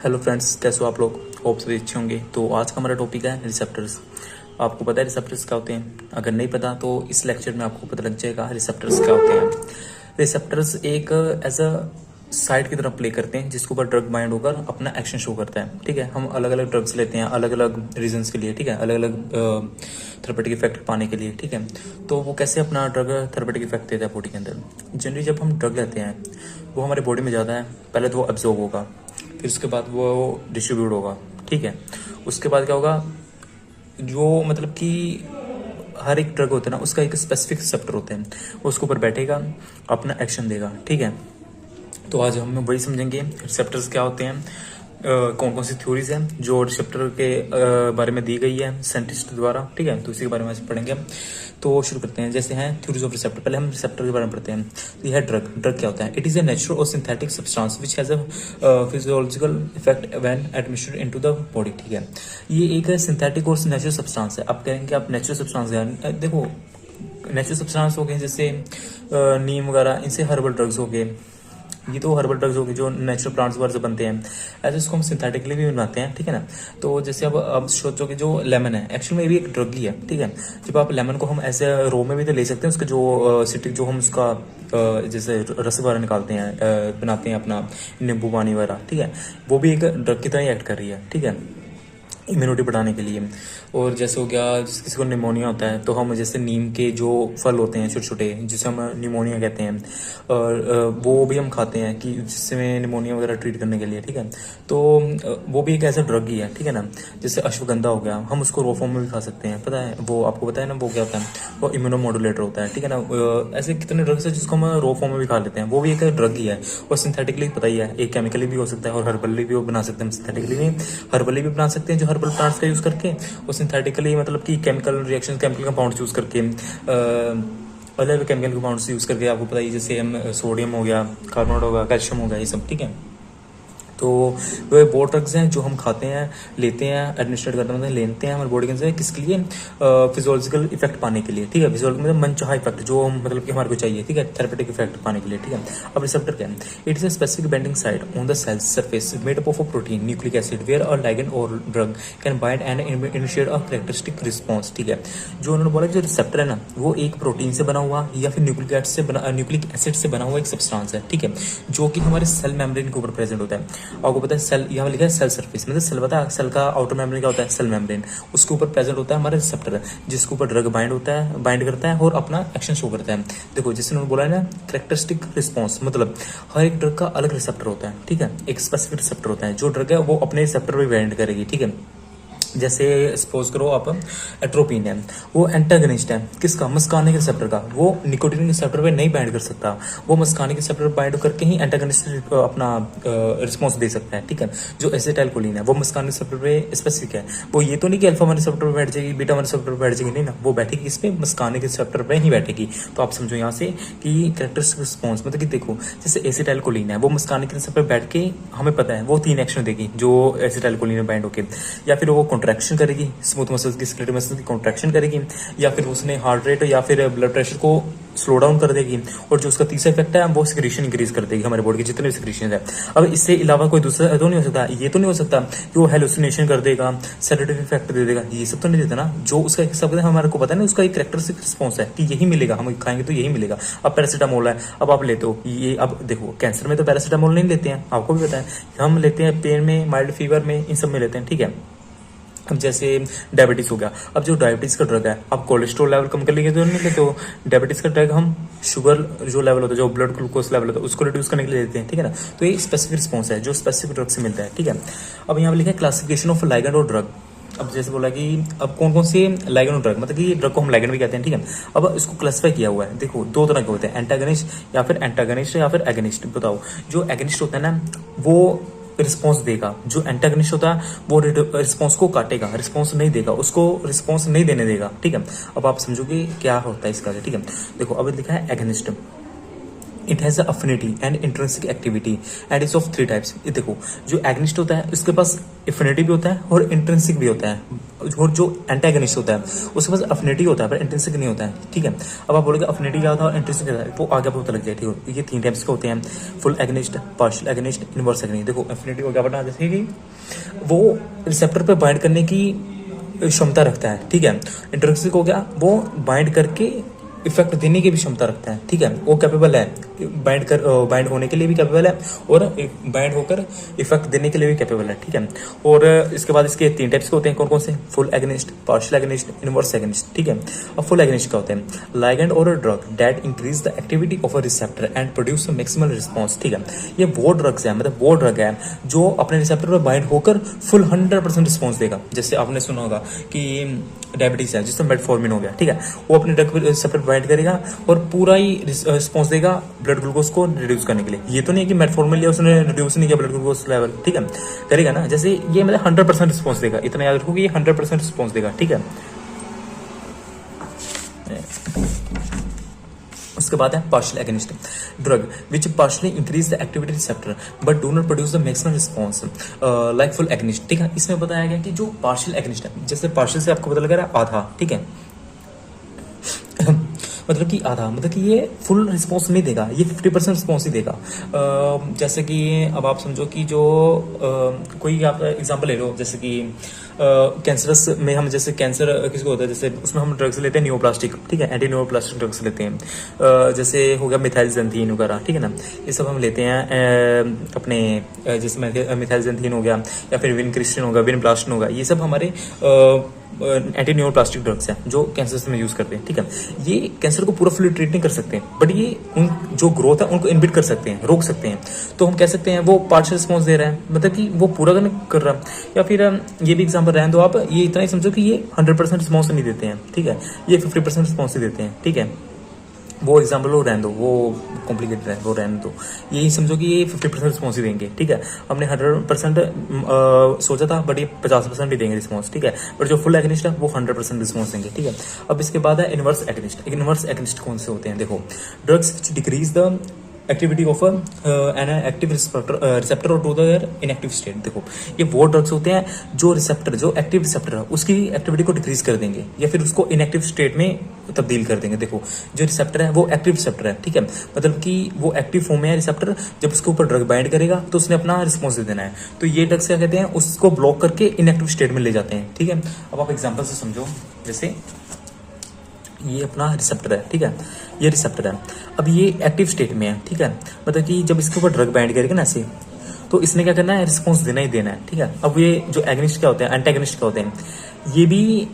Hello friends, कैसे हो आप लोग। होप सभी अच्छे होंगे। तो आज का हमारा टॉपिक है रिसेप्टर्स। आपको पता है रिसेप्टर्स क्या होते हैं? अगर नहीं पता तो इस लेक्चर में आपको पता लग जाएगा रिसेप्टर्स क्या होते हैं। रिसेप्टर्स एक एज अ साइड की तरह प्ले करते हैं जिसके ऊपर ड्रग बाइंड होकर अपना एक्शन शो करता है। ठीक है, हम अलग अलग ड्रग्स लेते हैं अलग अलग रीजंस के लिए। ठीक है, अलग अलग थेरेपेटिक इफेक्ट पाने के लिए। ठीक है, तो वो कैसे अपना ड्रग थेरेपेटिक इफेक्ट देता है बॉडी के अंदर। जनरली जब हम ड्रग लेते हैं वो हमारे बॉडी में ज़्यादा है, पहले तो वो एब्जॉर्ब होगा, फिर उसके बाद वो डिस्ट्रीब्यूट होगा। ठीक है, उसके बाद क्या होगा, जो मतलब कि हर एक ड्रग होता है ना उसका एक स्पेसिफिक रिसेप्टर होते हैं, वो उसके ऊपर बैठेगा, अपना एक्शन देगा। ठीक है, तो आज हम वही समझेंगे रिसेप्टर्स क्या होते हैं, कौन कौन सी थ्योरीज हैं जो रिसेप्टर के बारे में दी गई है साइंटिस्ट द्वारा। ठीक है, तो इसी के बारे में आज पढ़ेंगे हम। तो शुरू करते हैं। जैसे हैं थ्योरीज ऑफ रिसेप्टर, पहले हम रिसेप्टर के बारे में पढ़ते हैं। तो यह ड्रग ड्रग क्या होता है? इट इज ए नेचुरल और synthetic substance which has a physiological effect when administered into the body. ठीक है, ये एक सिंथेटिक और नेचुरल सब्सटेंस है। आप कहेंगे आप नेचुरल सब्सटेंस है, देखो नेचुरल सब्सटेंस हो गए जैसे नीम वगैरह, इनसे हर्बल ड्रग्स हो गए, ये तो हर्बल ड्रग्स हो गए जो नेचुरल प्लांट्स वगैरह से बनते हैं। ऐसे इसको हम सिंथेटिकली भी बनाते हैं। ठीक है ना, तो जैसे अब सोचो कि जो लेमन है एक्चुअल में ये भी एक ड्रग ही है। ठीक है, जब आप लेमन को हम ऐसे रो में भी तो ले सकते हैं, उसका जो सिट्रिक जो हम उसका जैसे रस वगैरह निकालते हैं, बनाते हैं अपना नींबू पानी वगैरह। ठीक है, वो भी एक ड्रग की तरह ही एक्ट कर रही है। ठीक है, इम्यूनिटी बढ़ाने के लिए। और जैसे हो गया जिस किसी को निमोनिया होता है तो हम जैसे नीम के जो फल होते हैं छोटे छोटे जिसे हम निमोनिया कहते हैं, और वो भी हम खाते हैं कि जिससे निमोनिया वगैरह ट्रीट करने के लिए। ठीक है, तो वो भी एक ऐसा ड्रग ही है। ठीक है ना, जैसे अश्वगंधा हो गया, हम उसको रो फॉर्म में भी खा सकते हैं। पता है वो आपको पता है ना वो क्या होता है? वो इम्यूनोमोडुलेटर होता है। ठीक है ना, ऐसे कितने ड्रग्स है जिसको हम रो फॉर्म में भी खा लेते हैं, वो भी एक ड्रग ही है। और सिंथेटिकली पता ही है, एक केमिकली भी हो सकता है और हर्बली भी वो बना सकते हैं। सिंथेटिकली नहीं, हर्बली भी बना सकते हैं जो हर्बल प्लांट्स का यूज करके, और सिंथेटिकली मतलब कि chemical reaction chemical compounds use करके, अलग अलग केमिकल कंपाउंड्स यूज करके। आपको पता ही जैसे हम सोडियम हो गया, कार्बोनेट हो गया, कैल्शियम हो गया, ये सब। ठीक है, तो वो बहुत ड्रग्स हैं जो हम खाते हैं, लेते हैं, एडमिनिस्ट्रेट करते हैं, लेते हैं हमारे बॉडी के अंदर किसके लिए? फिजियोलॉजिकल इफेक्ट पाने के लिए। ठीक है, फिजियोलॉजिकल मतलब मनचाहा इफेक्ट जो मतलब कि हमारे को चाहिए। ठीक है, थेरेपेटिक इफेक्ट पाने के लिए। ठीक है, अब रिसेप्टर क्या है? It is a specific binding site on the cell surface made up of a protein nucleic acid where a ligand और drug can bind and initiate a characteristic response. ठीक है, जो उन्होंने बोला जो रिसेप्टर है ना वो एक प्रोटीन से बना हुआ या फिर न्यूक्लिक एसिड से बना हुआ एक सब्सटेंस है। ठीक है, जो कि हमारे सेल मेम्ब्रेन के ऊपर प्रेजेंट होता है। आपको पता है सेल यहाँ लिखा है सेल सरफेस, मतलब सेल पता है सेल का आउटर मेम्ब्रेन क्या होता है? सेल मेम्ब्रेन, उसके ऊपर प्रेजेंट होता है हमारा रिसेप्टर जिसके ऊपर ड्रग बाइंड होता है, बाइंड करता है और अपना एक्शन शो करता है। देखो जैसे उन्होंने बोला है ना कैरेक्टरिस्टिक रिस्पॉन्स, मतलब हर एक ड्रग का अलग रिसेप्टर होता है। ठीक है, एक स्पेसिफिक रिसेप्टर होता है, जो ड्रग है वो अपने रिसेप्टर पर बाइंड करेगी। ठीक है, जैसे सपोज करो आप एट्रोपिन है, वो एंटागनिस्ट है किसका? मस्काने के रिसेप्टर का। वो निकोटीन के रिसेप्टर पे नहीं बाइंड कर सकता, वो मस्काने के रिसेप्टर पे बाइंड करके ही एंटागनिस्ट अपना रिस्पॉन्स दे सकता है। ठीक है, जो एसिटाइलकोलिन है वो मस्काने रिसेप्टर पे स्पेसिफिक है। वो ये तो नहीं कि अल्फा वन रिसेप्टर पे बैठ जाएगी, बीटा वन रिसेप्टर पे बैठ जाएगी, नहीं ना, वो बैठेगी इस पे मस्काने के रिसेप्टर पे ही बैठेगी। तो आप समझो यहाँ से कि कैरेक्टरिस्टिक रिस्पॉन्स मतलब कि देखो जैसे एसिटाइलकोलिन है वो मस्काने के रिसेप्टर पे बैठ के हमें पता है वो 3 एक्शन देगी जो एसिटाइलकोलिन में बाइंड होके, या फिर वो कॉन्ट्रैक्शन करेगी स्मूथ मसल्स की, स्केलेटल मसल्स की कॉन्ट्रैक्शन करेगी, या फिर उसने हार्ट रेट या फिर ब्लड प्रेशर को स्लो डाउन कर देगी। और जो उसका तीसरा इफेक्ट है वो सिक्रीशन इंक्रीज कर देगी हमारे बॉडी के जितने भी सिक्रीशन है। अब इससे अलावा कोई दूसरा तो नहीं हो सकता, ये तो नहीं हो सकता कि वो हेलुसिनेशन कर देगा, सेडेटिव इफेक्ट दे देगा, ये सब तो नहीं देता ना। जो उसका सब हमारे को पता है ना उसका एक कैरेक्टरिस्टिक रिस्पॉन्स है कि यही मिलेगा, हम खाएंगे तो यही मिलेगा। अब पैरासीटामोल है, अब आप लेते हो ये, अब देखो कैंसर में तो पैरासीटामोल नहीं लेते हैं, आपको भी पता है, हम लेते हैं पेन में, माइल्ड फीवर में, इन सब में लेते हैं। ठीक है, अब जैसे डायबिटीज हो गया, अब जो डायबिटीज का ड्रग है आप कोलेस्ट्रॉल लेवल कम कर लेंगे तो नहीं लेते हो, डायबिटीज का ड्रग हम शुगर जो लेवल होता है, जो ब्लड ग्लूकोज लेवल होता है उसको रिड्यूस करने के लिए लेते हैं। ठीक है ना, तो ये स्पेसिफिक रिस्पॉन्स है जो स्पेसिफिक ड्रग से मिलता है। ठीक है, अब यहाँ पे लिखा है क्लासिफिकेशन ऑफ लाइगैंड और ड्रग। अब जैसे बोला कि अब कौन कौन से लाइगैंड और ड्रग, मतलब कि ड्रग को हम लाइगैंड भी कहते हैं। ठीक है, अब इसको क्लासिफाई किया हुआ है, देखो 2 तरह के होते हैं, एंटागनिस्ट या फिर एंटागनिस्ट या फिर एगनिस्ट। बताओ जो एगनिस्ट होता है ना वो रिस्पॉन्स देगा, जो एंटागनिस्ट होता है वो रिस्पॉन्स को काटेगा, रिस्पॉन्स नहीं देगा, उसको रिस्पॉन्स नहीं देने देगा। ठीक है, अब आप समझोगे क्या होता है इसका। ठीक है, देखो अब लिखा है agonist, it has affinity and intrinsic activity and is of three types. ये देखो, जो एगनिस्ट होता है उसके पास एफिनिटी भी होता है और इंट्रिंसिक भी होता है, और जो एंटागनिस्ट होता है उसके पास अफिनिटी होता है पर इंट्रिंसिक नहीं होता है। ठीक है, अब आप बोलोगे अफिनिटी क्या होता है और इंट्रिंसिक क्या होता है, तो आगे आपको पता लग जाए। ठीक है, ये तीन टाइप्स के होते हैं, full agonist, partial agonist, inverse agonist. देखो अफिनिटी को क्या पता, जैसे कि वो रिसेप्टर पे बाइंड करने की क्षमता रखता है। ठीक है, इंट्रिंसिक हो गया, वो बाइंड करके इफेक्ट देने की भी क्षमता रखता है। ठीक है, वो कैपेबल है बाइंड होने के लिए भी कैपेबल है और बाइंड होकर इफेक्ट देने के लिए भी कैपेबल है। ठीक है, और इसके बाद इसके तीन टाइप्स के होते हैं, कौन कौन से, full agonist, partial agonist, inverse agonist. ठीक है, अब फुल एगनिस्ट क्या होते हैं, लाइगेंड और a drug that increase the activity of a receptor and produce maximal response. ठीक है, ये वो ड्रग्स है, मतलब वो ड्रग है जो अपने रिसेप्टर पर बाइंड होकर फुल 100% रिस्पॉन्स देगा। जैसे आपने सुना होगा कि डायबिटीज है जिसमें मेटफॉर्मिन हो गया। ठीक है, वो अपने ड्रग रिसेप्टर बाइंड करेगा और पूरा ही रिस्पॉन्स देगा ब्लड ग्लूकोज को रिड्यूस करने के लिए। ये तो नहीं कि मेटफॉर्मिन लिया उसने रिड्यूस नहीं किया ब्लड ग्लूकोज लेवल। ठीक है, करेगा ना, जैसे ये मतलब 100% रिस्पॉन्स देगा, इतना याद रखो कि ये 100% रिस्पॉन्स देगा। ठीक है, उसके बाद है partial agonist, drug which partially increase the activity receptor but do not produce the maximum response like full agonist. ठीक है, इसमें बताया गया कि जो पार्शियल एगनिस्ट है, जैसे पार्शियल से आपको पता लग रहा है आधा। ठीक है मतलब कि आधा, मतलब कि ये फुल रिस्पॉन्स नहीं देगा, ये 50% रिस्पॉन्स ही देगा। जैसे कि अब आप समझो कि जो कोई आप एग्जांपल ले लो, जैसे कि कैंसरस में हम, जैसे कैंसर किसको होता है, जैसे उसमें हम ड्रग्स लेते हैं नियोप्लास्टिक। ठीक है, एंटी नियोप्लास्टिक ड्रग्स लेते हैं, जैसे हो गया मिथाइलजेंथीन वगैरह। ठीक है ना, ये सब हम लेते हैं अपने, जिसमें मिथाइलजेंथीन हो गया या फिर विनक्रिस्टिन होगा, विनप्लास्टिन होगा, ये सब हमारे एंटी न्यूरोप्लास्टिक ड्रग्स हैं जो कैंसर में यूज करते हैं। ठीक है, ये कैंसर को पूरा फुली ट्रीट नहीं कर सकते, बट ये उन जो ग्रोथ है उनको इनहिबिट कर सकते हैं, रोक सकते हैं। तो हम कह सकते हैं वो पार्शियल रिस्पॉन्स दे रहा है, मतलब कि वो पूरा नहीं कर रहा। या फिर ये भी एग्जाम्पल रहने दो आप, ये इतना ही समझो कि ये 100% रिस्पॉन्स नहीं देते हैं। ठीक है, ये 50% रिस्पॉन्स ही देते हैं। ठीक है, वो एग्जाम्पल वो रहने दो, वो कॉम्प्लिकेटेड है, वो रहने दो, यही समझो कि ये 50% रिस्पॉन्स ही देंगे। ठीक है, हमने 100% सोचा था, बट ये 50% ही देंगे रिस्पॉन्स। ठीक है, बट जो फुल एगनिस्ट है वो 100% रिस्पॉन्स देंगे। ठीक है, अब इसके बाद है इनवर्स एगनिस्ट। इनवर्स एगनिस्ट कौन से होते हैं, देखो, drugs which decrease the activity of an active receptor और टू द इनएक्टिव स्टेट। देखो, ये वो ड्रग्स होते हैं जो रिसेप्टर, जो एक्टिव रिसेप्टर है उसकी एक्टिविटी को डिक्रीज कर देंगे या फिर उसको इनएक्टिव स्टेट में तब्दील कर देंगे। देखो, जो रिसेप्टर है वो एक्टिव रिसेप्टर है। ठीक है, मतलब कि वो एक्टिव फॉर्म में है रिसेप्टर, जब उसके ऊपर ड्रग बाइंड करेगा तो उसने अपना रिस्पॉन्स दे देना है। तो ये ड्रग्स क्या कहते हैं, उसको ब्लॉक करके इनएक्टिव स्टेट में ले जाते हैं। ठीक है, अब आप एग्जाम्पल से समझो, जैसे ये अपना रिसेप्टर है। ठीक है, ये रिसेप्टर है, अब ये एक्टिव स्टेट में है। ठीक है, मतलब कि जब इसके ऊपर ड्रग बाइंड करेगा ना ऐसे, तो इसने क्या करना है, रिस्पॉन्स देना ही देना है। ठीक है, अब ये जो एगनिस्ट क्या होते हैं, एंटागनिस्ट क्या होते हैं, ये भी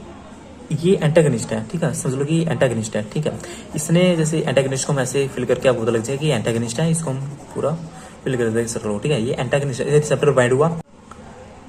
ये एंटागनिस्ट है। ठीक है, समझ लो कि एंटागनिस्ट है। ठीक है, इसने जैसे एंटागनिस्ट को हम ऐसे फिल करके आपको पता लग जाए कि एंटागनिस्ट है, इसको हम पूरा फिल कर देते हैं। ठीक है, ये एंटागनिस्ट है, रिसेप्टर बाइंड हुआ,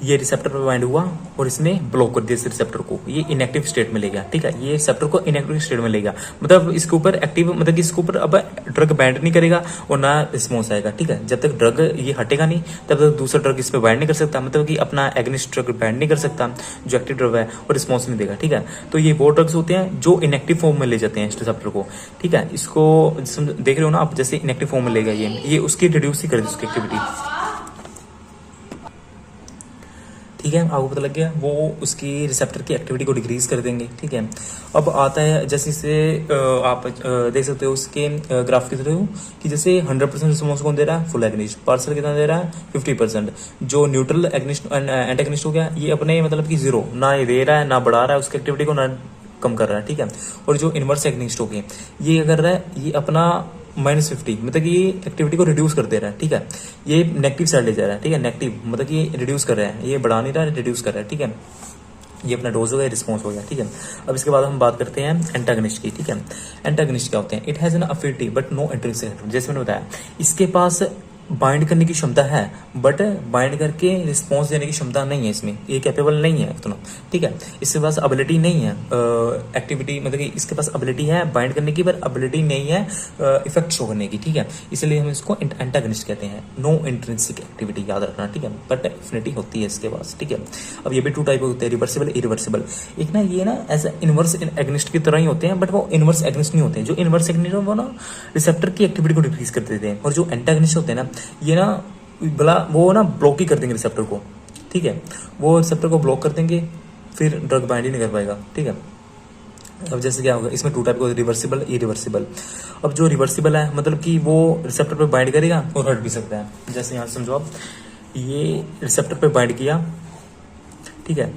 ये रिसेप्टर पर बाइंड हुआ और इसने ब्लॉक कर दिया इस रिसेप्टर को, ये इनएक्टिव स्टेट में ले गया। ठीक है, ये रिसेप्टर को इनएक्टिव स्टेट में ले गया, मतलब इसके ऊपर एक्टिव, मतलब कि इसके ऊपर अब ड्रग बाइंड नहीं करेगा और ना रिस्पॉन्स आएगा। ठीक है, जब तक ड्रग ये हटेगा नहीं तब तक दूसरा ड्रग इस पर बाइंड नहीं कर सकता, मतलब कि अपना एगनिस्ट ड्रग बाइंड नहीं कर सकता जो एक्टिव ड्रग है, और रिस्पॉन्स नहीं देगा। ठीक है, तो ये वो ड्रग्स होते हैं जो इनएक्टिव फॉर्म में ले जाते हैं इस रिसेप्टर को। ठीक है, इसको देख रहे हो ना आप, जैसे इनएक्टिव फॉर्म में ले गया ये उसकी रिड्यूस ही कर दी उसकी एक्टिविटी। ठीक है, आपको पता लग गया, वो उसकी रिसेप्टर की एक्टिविटी को डिक्रीज कर देंगे। ठीक है, अब आता है जैसे इसे आप देख सकते हो उसके ग्राफ की तरह कि जैसे 100% रिस्पॉन्स कौन दे रहा है, फुल एगनिस्ट। पार्शियल कितना दे रहा है, 50%। जो न्यूट्रल एगनिस्ट एंटागनिस्ट हो गया, ये अपने मतलब कि जीरो, ना ये दे रहा है ना बढ़ा रहा है उसकी एक्टिविटी को, ना कम कर रहा है। ठीक है, और जो इनवर्स एगनिस्ट हो गया, ये क्या कर रहा है, ये अपना -50, मतलब कि ये एक्टिविटी को रिड्यूस कर दे रहा है। ठीक है, ये नेगेटिव साइड ले जा रहा है। ठीक है, नेगेटिव मतलब कि ये रिड्यूस कर रहा है, ये बढ़ा नहीं रहा है, रिड्यूस कर रहा है। ठीक है, ये अपना डोज हो गया, रिस्पॉन्स हो गया। ठीक है, अब इसके बाद हम बात करते हैं एंटागनिस्ट की। ठीक है, एंटागनिस्ट क्या होते हैं, it has an affinity but no intrinsic. जैसे मैंने बताया, इसके पास बाइंड करने की क्षमता है, बट बाइंड करके रिस्पॉन्स देने की क्षमता नहीं है इसमें, ये कैपेबल नहीं है इतना, ठीक है। इसके पास एबिलिटी नहीं है एक्टिविटी, मतलब कि इसके पास एबिलिटी है बाइंड करने की, पर एबिलिटी नहीं है इफेक्ट शो करने की, ठीक है। इसलिए हम इसको एंटागनिस्ट कहते हैं। नो इंट्रिंसिक एक्टिविटी याद रखना, ठीक है, बट एफिनिटी होती है इसके पास, ठीक है। अब ये भी टू टाइप होते हैं, रिवर्सिबल, इरिवर्सिबल। एक ना ये ना एज इनवर्स एग्निस्ट की तरह ही होते हैं, बट वो इनवर्स एग्निस्ट नहीं होते हैं। जो इनवर्स एग्निस्ट है वो ना रिसेप्टर की एक्टिविटी को डिक्रीज कर देते हैं, और जो एंटागनिस्ट होते हैं ना ये ना भला वो ना ब्लॉक ही कर देंगे रिसेप्टर को, ठीक है। वो रिसेप्टर को ब्लॉक कर देंगे, फिर ड्रग बाइंड ही नहीं कर पाएगा, ठीक है। अब जैसे क्या होगा इसमें टू टाइप का, रिवर्सिबल, इरिवर्सिबल। अब जो रिवर्सिबल है मतलब कि वो रिसेप्टर पे बाइंड करेगा और हट भी सकता है। जैसे यहाँ समझो आप, ये रिसेप्टर पे बाइंड किया, ठीक है,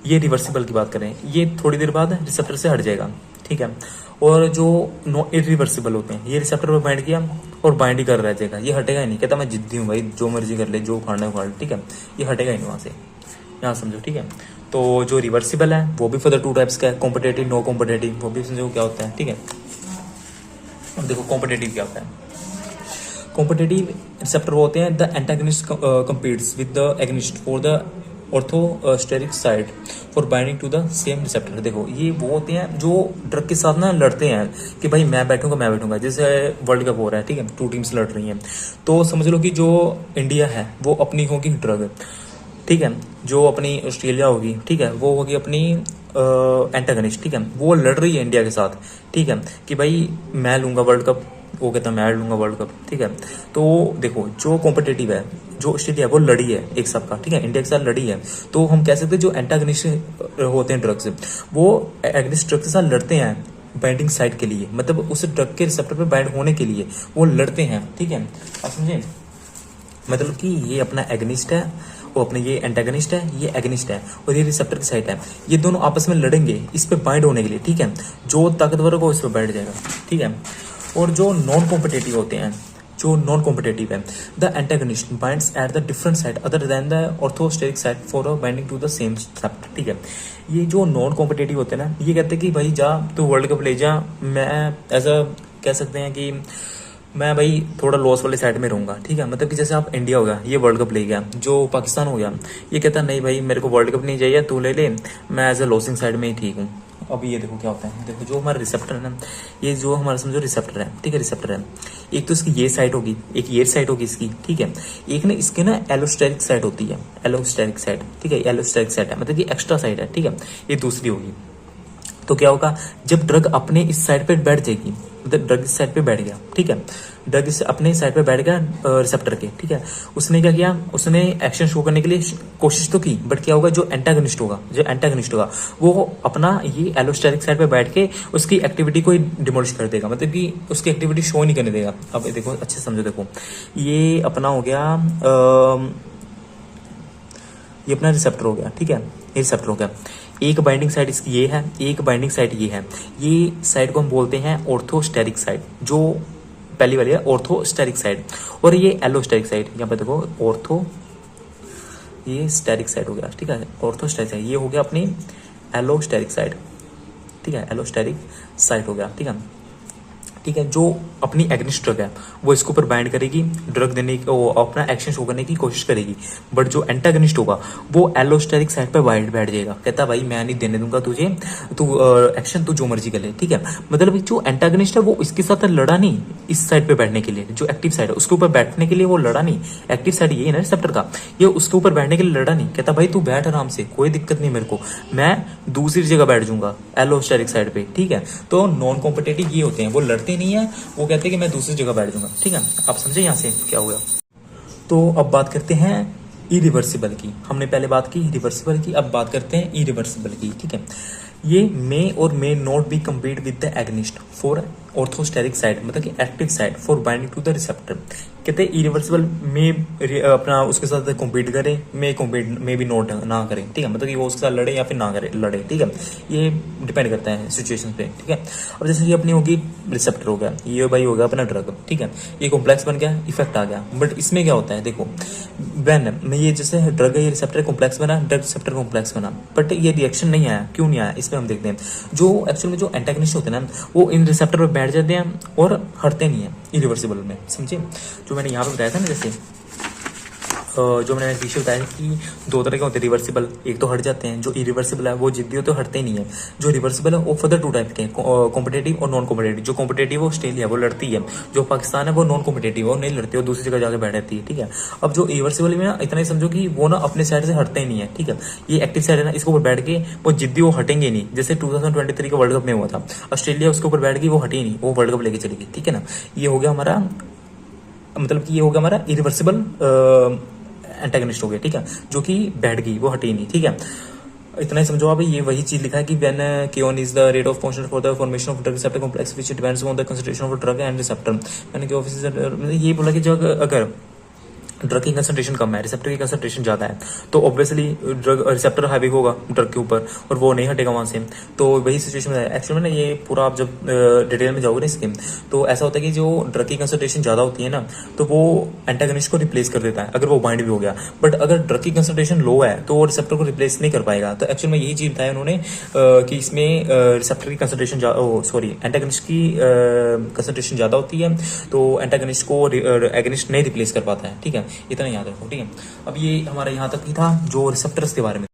ये रिवर्सिबल की बात करें, ये थोड़ी देर बाद रिसेप्टर से हट जाएगा, ठीक है। और जो नो इरिवर्सिबल होते हैं, ये रिसेप्टर पे बाइंड किया और बाइंड ही कर रह जाएगा, ये हटेगा ही नहीं, कहता मैं जिद्दी हूँ भाई, जो मर्जी कर ले, जो उखाड़ना है उखाड़ ले, ठीक है, ये हटेगा ही नहीं वहां से, यहाँ समझो, ठीक है। तो जो रिवर्सिबल है वो भी फर्दर टू टाइप्स का है, कॉम्पिटेटिव, नो कॉम्पिटेटिव, वो भी समझो क्या होता है, ठीक है। अब देखो कॉम्पिटेटिव क्या होता है। कॉम्पिटेटिव रिसेप्टर होते हैं the antagonist competes with the agonist for the orthosteric side for binding to the same receptor. देखो ये वो होते हैं जो ड्रग के साथ ना लड़ते हैं कि भाई मैं बैठूंगा, जैसे वर्ल्ड कप हो रहा है, ठीक है, 2 टीम्स लड़ रही हैं, तो समझ लो कि जो इंडिया है वो अपनी होगी ड्रग, ठीक है, जो अपनी ऑस्ट्रेलिया होगी, ठीक है, वो होगी अपनी एंटागनिस्ट, ठीक है, वो लड़ रही है इंडिया के साथ, ठीक है, कि भाई मैं लूंगा वर्ल्ड कप, वो कहता है मैं लूंगा वर्ल्ड कप, ठीक है। तो देखो जो कॉम्पिटेटिव है, जो ऑस्ट्रेलिया है वो लड़ी है एक सबका, ठीक है, इंडिया के साथ लड़ी है, तो हम कह सकते हैं जो एंटागनिस्ट होते हैं ड्रग्स, वो एगनिस्ट ड्रग के साथ लड़ते हैं बाइंडिंग साइड के लिए, मतलब उस ड्रग के रिसेप्टर पे बाइंड होने के लिए वो लड़ते हैं, ठीक है, आप समझे। मतलब कि ये अपना एगनिस्ट है, वो अपने ये एंटागनिस्ट है, ये एगनिस्ट है, और ये रिसेप्टर की साइड है, ये दोनों आपस में लड़ेंगे इस पे बाइंड होने के लिए, ठीक है। जो ताकतवर होगा इस पे बैठ जाएगा, ठीक है। और जो नॉन कॉम्पिटेटिव होते हैं, जो नॉन कॉम्पिटेटिव है, the antagonist binds at the different side other than the orthosteric side for a binding to the same receptor, ठीक है। ये जो नॉन कॉम्पिटेटिव होते हैं ना, ये कहते हैं कि भाई जा तू वर्ल्ड कप ले जा, मैं ऐसा कह सकते हैं कि मैं भाई थोड़ा लॉस वाले साइड में रहूंगा, ठीक है। मतलब कि जैसे आप इंडिया हो गया, ये वर्ल्ड कप ले गया, जो पाकिस्तान हो गया, ये कहता नहीं भाई मेरे को वर्ल्ड कप नहीं चाहिए, तू ले ले, मैं एज ए लॉसिंग साइड में ही ठीक हूँ। अब ये देखो क्या होता है, देखो जो हमारा रिसेप्टर है ना, ये जो हमारा समझो रिसेप्टर है, ठीक है, रिसेप्टर है, एक तो इसकी ये साइड होगी, एक ये साइड होगी इसकी, ठीक है, एक ना इसके ना एलोस्टेरिक साइड होती है, एलोस्टेरिक साइड, ठीक है, एलोस्टेरिक साइड है, मतलब कि एक्स्ट्रा साइड है, ठीक है, ये दूसरी होगी। तो क्या होगा, जब ड्रग अपने इस साइड पे बैठ जाएगी, मतलब ड्रग इस साइड पे बैठ गया, ठीक है, ड्रग इस अपने साइड पे बैठ गया रिसेप्टर के, ठीक है, उसने क्या किया, उसने एक्शन शो करने के लिए कोशिश तो की, बट क्या होगा, जो एंटागनिस्ट होगा वो अपना ये एलोस्टेरिक साइड पे बैठ के उसकी एक्टिविटी को डिमोलिश कर देगा, मतलब कि उसकी एक्टिविटी शो नहीं करने देगा। अब देखो अच्छे से समझो, देखो ये अपना हो गया, ये अपना रिसेप्टर हो गया, ठीक है, ये रिसेप्टर हो गया, एक बाइंडिंग साइड इसकी ये है, एक बाइंडिंग साइड ये है, ये साइड को हम बोलते हैं ऑर्थोस्टेरिक साइड, जो पहली वाली है ऑर्थोस्टेरिक साइड, और ये एलोस्टेरिक साइड, यहाँ पे देखो ऑर्थो, ये स्टेरिक साइड हो गया, ठीक है, ऑर्थोस्टेरिक साइड, ये हो गया अपनी एलोस्टेरिक साइड, ठीक है, एलोस्टेरिक साइड हो गया, ठीक है, ठीक है। जो अपनी एग्निस्ट ड्रग है वो इसके ऊपर बाइंड करेगी, ड्रग देने की, वो अपना एक्शन शो करने की कोशिश करेगी, बट जो एंटागनिस्ट होगा वो एलोस्टेरिक साइड पे बैठ जाएगा, कहता भाई मैं नहीं देने दूंगा तुझे, तू एक्शन तू जो मर्जी कर ले, ठीक है। मतलब जो एंटागनिस्ट है वो इसके साथ लड़ा नहीं, इस साइड पे बैठने के लिए, जो एक्टिव साइड है उसके ऊपर बैठने के लिए वो लड़ा नहीं, एक्टिव साइड ये है ना रिसेप्टर का, ये उसके ऊपर बैठने के लिए लड़ा नहीं, कहता भाई तू बैठ आराम से, कोई दिक्कत नहीं मेरे को, मैं दूसरी जगह बैठ जाऊंगा एलोस्टेरिक साइड पे, ठीक है। तो नॉन कॉम्पिटेटिव ये होते हैं, वो लड़ते नहीं है, वो कहते हैं कि मैं दूसरी जगह बैठ जाऊंगा, ठीक है। आप समझे यहाँ से क्या हुआ। तो अब बात करते हैं इरिवर्सिबल की, हमने पहले बात की रिवर्सिबल की, अब बात करते हैं इरिवर्सिबल की, ठीक है। ये मे और may not be compete with the agonist for orthosteric side, मतलब कि active side for binding to the receptor, कहते हैं इरिवर्सिबल में अपना उसके साथ कम्पीट करे, में भी नोट ना करें, ठीक है, मतलब कि वो उसके साथ लड़े या फिर ना करे, लड़े, ठीक है, ये डिपेंड करता है सिचुएशन पे, ठीक है। अब जैसे ये अपनी होगी रिसेप्टर हो गया, ये भाई हो गया अपना ड्रग, ठीक है, ये कॉम्प्लेक्स बन गया, इफेक्ट आ गया, बट इसमें क्या होता है, देखो वेन में ये जैसे ड्रग है, ये रिसेप्टर कॉम्प्लेक्स बना, ड्रग रिसेप्टर कॉम्प्लेक्स बना, बट ये रिएक्शन नहीं आया, क्यों नहीं आया, इसमें हम देखते हैं। जो एक्चुअल में जो एंटागनिस्ट होते हैं ना, वो इन रिसेप्टर पर बैठ जाते हैं और हटते नहीं है इरिवर्सिबल में, समझे। जो मैंने यहाँ पे बताया था ना, जैसे जो मैंने पीछे बताया कि दो तरह के होते हैं रिवर्सिबल, एक तो हट जाते हैं, जो इरिवर्सिबल है वो जिद्दी होते हटते नहीं है। जो रिवर्सिबल है वो फर्दर टू टाइप के हैं, कॉम्पिटेटिव और नॉन कॉम्पिटेटिव। जो कॉम्पिटेटिव है वो ऑस्ट्रेलिया वो लड़ती है, जो पाकिस्तान है वो नॉन कॉम्पिटेटिव है, वो नहीं लड़ती, वो दूसरी जगह जाकर बैठ रहती है, ठीक है। अब जो इरिवर्सिबल में ना इतना ही समझो कि वो ना अपने साइड से हटते ही नहीं है, ठीक है। ये एक्टिव साइड है ना, इसके ऊपर बैठ के वो जिद्दी वो हटेंगे नहीं। जैसे 2023 का वर्ल्ड कप में हुआ था, ऑस्ट्रेलिया उसके ऊपर बैठ गई, वो हटी नहीं, वो वर्ल्ड कप लेके चली गई, ठीक है ना। ये हो गया हमारा, मतलब कि ये हो गया हमारा इरिवर्सिबल एंटागनिस्ट हो गया, ठीक है, जो कि बैठ गई, वो हटी नहीं, ठीक है। इतना ही समझो आप, ये वही चीज लिखा है कि when k on is the rate of function for the formation of drug receptor complex which depends on the concentration of drug and receptor. मैंने केओ ये बोला कि जो अगर ड्रग की कंसंट्रेशन कम है, रिसेप्टर की कंसंट्रेशन ज्यादा है, तो ऑब्वियसली ड्रग रिसेप्टर हावी होगा ड्रग के ऊपर और वो नहीं हटेगा वहां से। तो वही सिचुएशन है एक्चुअली में ना। ये पूरा आप जब डिटेल में जाओगे ना इसके, तो ऐसा होता है कि जो ड्रग की कंसंट्रेशन ज्यादा होती है ना, तो वो एंटागनिस्ट को रिप्लेस कर देता है अगर वो बाइंड भी हो गया। बट अगर ड्रग की कंसंट्रेशन लो है तो वो रिसेप्टर को रिप्लेस नहीं कर पाएगा। तो एक्चुअल में यही चीज बताया उन्होंने कि इसमें रिसेप्टर की कंसंट्रेशन सॉरी एंटागनिस्ट की कंसंट्रेशन ज्यादा होती है, तो एंटागनिस्ट को एगनिस्ट नहीं रिप्लेस कर पाता है, ठीक है। इतना याद रखो, ठीक है। अब ये हमारा यहाँ तक ही था जो रिसेप्टर्स के बारे में।